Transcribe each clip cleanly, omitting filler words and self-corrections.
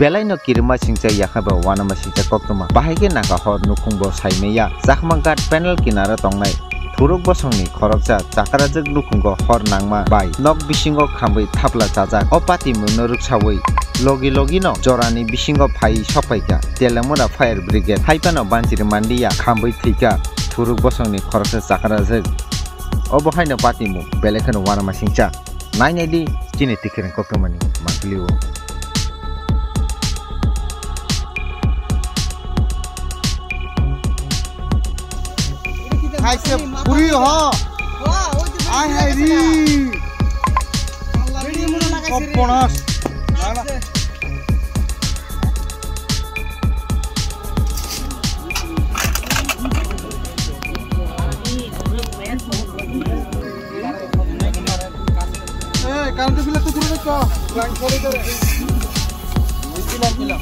belai no kirma singcha yakaba wana ma singcha koktoma bahai ke naga hor nukungbo saimeya jakma gat panel kinara tongnai thuruk bosongni khorokja chakarajak nukungo hor nangma bai nok bisingo khambai thapla chajak opati munuruk sawi logi no jorani bisingo phai sopaika telamura fire brigade haipano banjiri mandiya khambai thika thuruk bosongni khorokja chakarajak obohaino patimu belai khano wana ma singcha nainai di chini tikirin koktomani makliwo Aise puri ho ai hai ri koponas কারণ তো তো দূরে দেখো line করে করে মিছিলা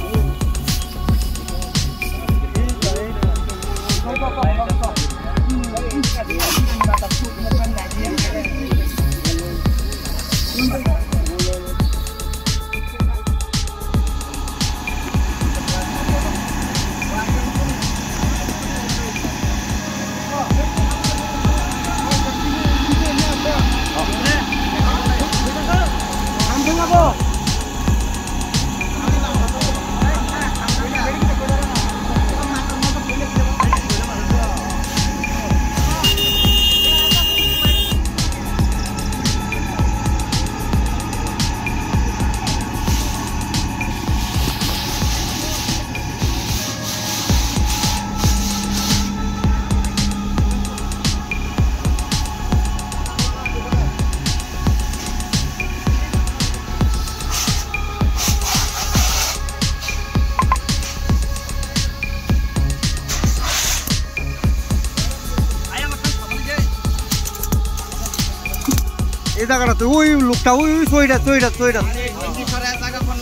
এই জায়গাটা ওই লোকটা ওই সইটা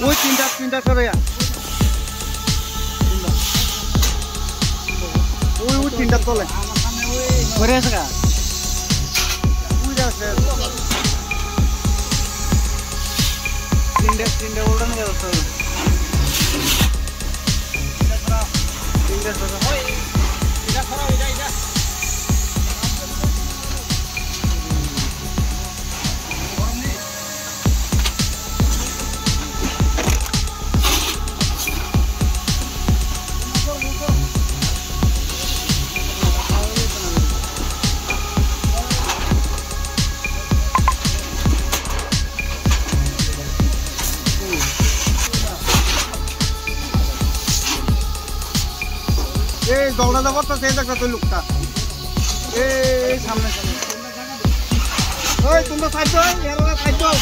ওই তিনটা সরে ওই তিনটা তলে ঘরে আছে গা ওই আছে তিনটা ওড়ানো গেছে তিনটা সরা ওই এটা সরা এটা এই দৌড়াদা করতেছে এই জায়গা তুই লোকটা এই সামনে ওই তোমরা সাইড দাও এরা সাইড দাও